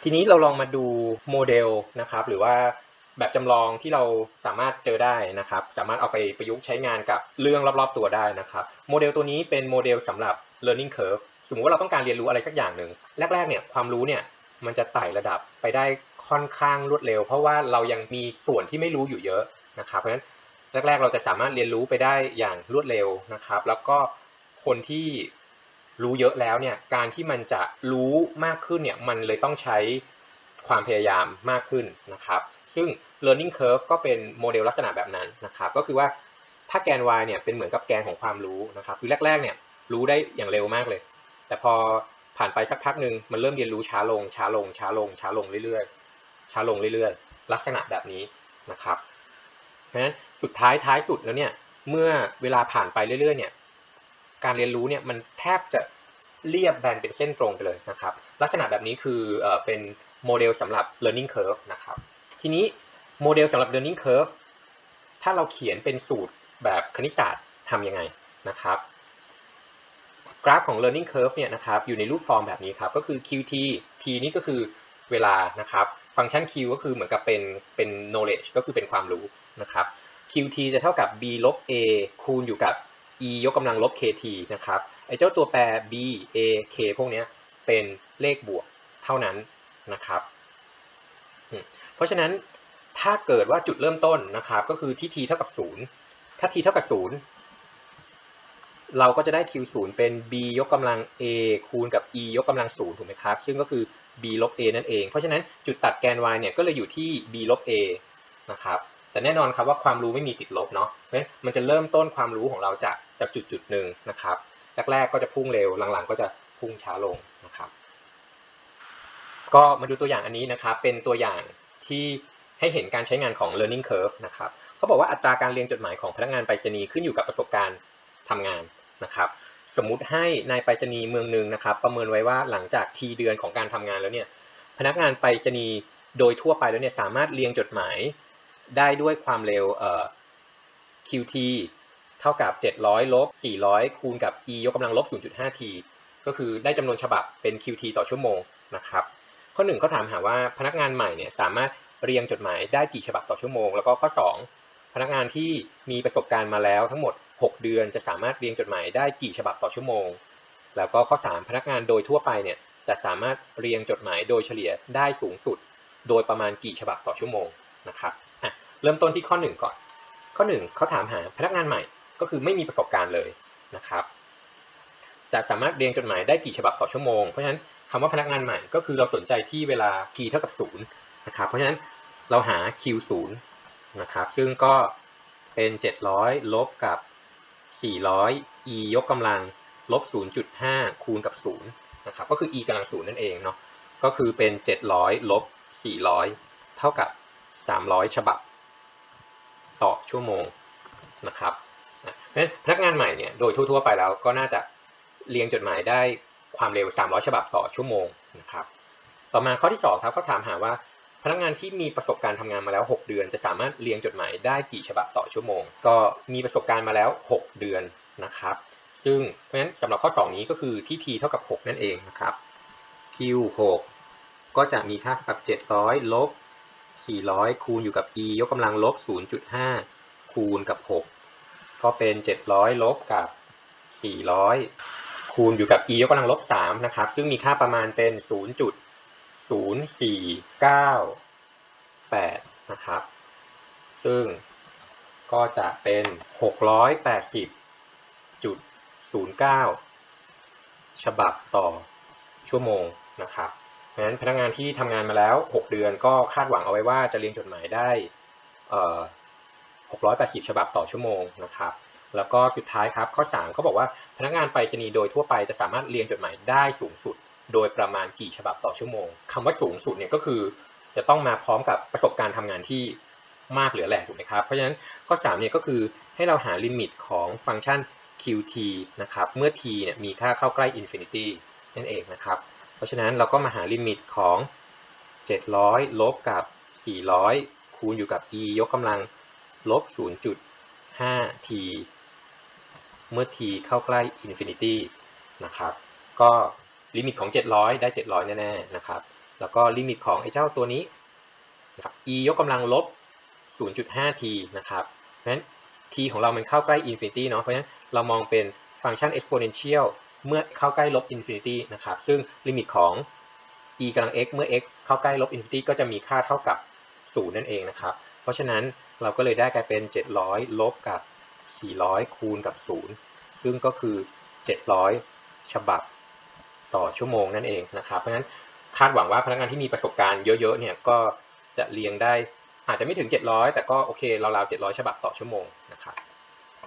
ทีนี้เราลองมาดูโมเดลนะครับหรือว่าแบบจำลองที่เราสามารถเจอได้นะครับสามารถเอาไปประยุกต์ใช้งานกับเรื่องรอบๆตัวได้นะครับโมเดลตัวนี้เป็นโมเดลสำหรับ learning curve สมมุติว่าเราต้องการเรียนรู้อะไรสักอย่างหนึ่งแรกๆเนี่ยความรู้เนี่ยมันจะไต่ระดับไปได้ค่อนข้างรวดเร็วเพราะว่าเรายังมีส่วนที่ไม่รู้อยู่เยอะนะครับเพราะฉะนั้นแรกๆเราจะสามารถเรียนรู้ไปได้อย่างรวดเร็วนะครับแล้วก็คนที่รู้เยอะแล้วเนี่ยการที่มันจะรู้มากขึ้นเนี่ยมันเลยต้องใช้ความพยายามมากขึ้นนะครับซึ่ง learning curve ก็เป็นโมเดลลักษณะแบบนั้นนะครับก็คือว่าถ้าแกน y เนี่ยเป็นเหมือนกับแกนของความรู้นะครับคือแรกๆเนี่ยรู้ได้อย่างเร็วมากเลยแต่พอผ่านไปสักพักหนึ่งมันเริ่มเรียนรู้ช้าลงช้าลงช้าลงช้าลงเรื่อยๆช้าลงเรื่อยๆลักษณะแบบนี้นะครับเพราะฉะนั้นสุดท้ายสุดแล้วเนี่ยเมื่อเวลาผ่านไปเรื่อยๆเนี่ยการเรียนรู้เนี่ยมันแทบจะเรียบแบนเป็นเส้นตรงไปเลยนะครับลักษณะแบบนี้คือเป็นโมเดลสำหรับ learning curve นะครับทีนี้โมเดลสำหรับ learning curve ถ้าเราเขียนเป็นสูตรแบบคณิตศาสตร์ทำยังไงนะครับกราฟของ learning curve เนี่ยนะครับอยู่ในรูปฟอร์มแบบนี้ครับก็คือ qt t นี่ก็คือเวลานะครับฟังก์ชัน q ก็คือเหมือนกับเป็น knowledge ก็คือเป็นความรู้นะครับ qt จะเท่ากับ b ลบ a คูณอยู่กับ e ยกกำลังลบ kt นะครับไอ้เจ้าตัวแปร b a k พวกนี้เป็นเลขบวกเท่านั้นนะครับเพราะฉะนั้นถ้าเกิดว่าจุดเริ่มต้นนะครับก็คือที่ t เท่ากับ0ถ้า t เท่ากับ0เราก็จะได้ q 0เป็น b ยกกำลัง a คูณกับ e ยกกำลัง0ถูกไหมครับซึ่งก็คือ b ลบ a นั่นเองเพราะฉะนั้นจุดตัดแกน y เนี่ยก็เลยอยู่ที่ b ลบ a นะครับแต่แน่นอนครับว่าความรู้ไม่มีติดลบเนาะเพราะฉะนั้นมันจะเริ่มต้นความรู้ของเราจากจุดหนึ่งนะครับแรกๆก็จะพุ่งเร็วหลังๆก็จะพุ่งช้าลงนะครับก็มาดูตัวอย่างอันนี้นะครับเป็นตัวอย่างที่ให้เห็นการใช้งานของ learning curve นะครับเขาบอกว่าอัตราการเรียงจดหมายของพนักงานไปรษณีย์ขึ้นอยู่กับประสบการณ์ทำงานนะครับสมมุติให้นายไปรษณีย์เมืองนึงนะครับประเมินไว้ว่าหลังจากทีเดือนของการทำงานแล้วเนี่ยพนักงานไปรษณีย์โดยทั่วไปแล้วเนี่ยสามารถเรียงจดหมายได้ด้วยความเร็วQT เท่ากับ700ลบ400คูณกับ e ยกกำลังลบ 0.5t ก็คือได้จำนวนฉบับเป็น QT ต่อชั่วโมงนะครับข้อ1เขาถามหาว่าพนักงานใหม่เนี่ยสามารถเรียงจดหมายได้กี่ฉบับต่อชั่วโมงแล้วก็ข้อ2พนักงานที่มีประสบการณ์มาแล้วทั้งหมด6เดือนจะสามารถเรียงจดหมายได้กี่ฉบับต่อชั่วโมงแล้วก็ข้อ3พนักงานโดยทั่วไปเนี่ยจะสามารถเรียงจดหมายโดยเฉลี่ยได้สูงสุดโดยประมาณกี่ฉบับต่อชั่วโมงนะครับเริ่มต้นที่ข้อ1ก่อนข้อ1เขาถามหาพนักงานใหม่ก็คือไม่มีประสบการณ์เลยนะครับจะสามารถเรียงจดหมายได้กี่ฉบับต่อชั่วโมงเพราะฉะนั้นคำว่าพนักงานใหม่ก็คือเราสนใจที่เวลา t เท่ากับ0นะครับเพราะฉะนั้นเราหา q 0นะครับซึ่งก็เป็น700ลบกับ400 e ยกกำลังลบ 0.5 คูณกับ0นะครับก็คือ e กำลัง0นั่นเองเนาะก็คือเป็น700ลบ400เท่ากับ300ฉบับต่อชั่วโมงนะครับเพราะฉะนั้นพนักงานใหม่เนี่ยโดยทั่วๆไปแล้วก็น่าจะเรียงจดหมายได้ความเร็ว300ฉบับต่อชั่วโมงนะครับต่อมาข้อที่2ครับเขาถามหาว่าพนักงานที่มีประสบการณ์ทำงานมาแล้ว6เดือนจะสามารถเรียงจดหมายได้กี่ฉบับต่อชั่วโมงก็มีประสบการณ์มาแล้ว6เดือนนะครับซึ่งเพราะฉะนั้นสำหรับข้อ2นี้ก็คือที่ t เท่ากับ6นั่นเองนะครับ q 6ก็จะมีค่ากับ700ลบ400คูณอยู่กับ e ยกกำลังลบ 0.5 คูณกับ6ก็เป็น700ลบกับ400คูณอยู่กับ e ยกกำลังลบ3นะครับซึ่งมีค่าประมาณเป็น 0.0498 นะครับซึ่งก็จะเป็น680.09ฉบับต่อชั่วโมงนะครับเพราะฉะนั้นพนักงานที่ทำงานมาแล้ว6เดือนก็คาดหวังเอาไว้ว่าจะเรียนจดหมายได้680ฉบับต่อชั่วโมงนะครับแล้วก็สุดท้ายครับข้อ3เขาบอกว่าพนักงานไปรษณีย์โดยทั่วไปจะสามารถเรียนจดหมายได้สูงสุดโดยประมาณกี่ฉบับต่อชั่วโมงคำว่าสูงสุดเนี่ยก็คือจะต้องมาพร้อมกับประสบการณ์ทำงานที่มากเหลือแหละถูกไหมครับเพราะฉะนั้นข้อ3เนี่ยก็คือให้เราหาลิมิตของฟังก์ชัน qt นะครับเมื่อ t เนี่ยมีค่าเข้าใกล้ infinity นั่นเองนะครับเพราะฉะนั้นเราก็มาหาลิมิตของ700ลบกับ400คูณอยู่กับ e ยกกำลังลบ 0.5t เมื่อ t เข้าใกล้ infinity นะครับก็ลิมิตของ700ได้700แน่ๆนะครับ แล้วก็ลิมิตของไอ้เจ้าตัวนี้นะครับ e ยกกำลังลบ 0.5t นะครับเพราะฉะนั้น t ของเรามันเข้าใกล้ infinity เนาะเพราะฉะนั้นเรามองเป็นฟังก์ชัน exponential เมื่อเข้าใกล้ลบ infinity นะครับซึ่งลิมิตของ e กำลัง x เมื่อ x เข้าใกล้ลบ infinity ก็จะมีค่าเท่ากับ0นั่นเองนะครับเพราะฉะนั้นเราก็เลยได้กลายเป็น700ลบกับ400คูณกับ0ซึ่งก็คือ700ฉบับต่อชั่วโมงนั่นเองนะครับเพราะฉะนั้นคาดหวังว่าพนักงานที่มีประสบการณ์เยอะๆเนี่ยก็จะเรียงได้อาจจะไม่ถึง700แต่ก็โอเคราวๆ700ฉบับต่อชั่วโมงนะครับ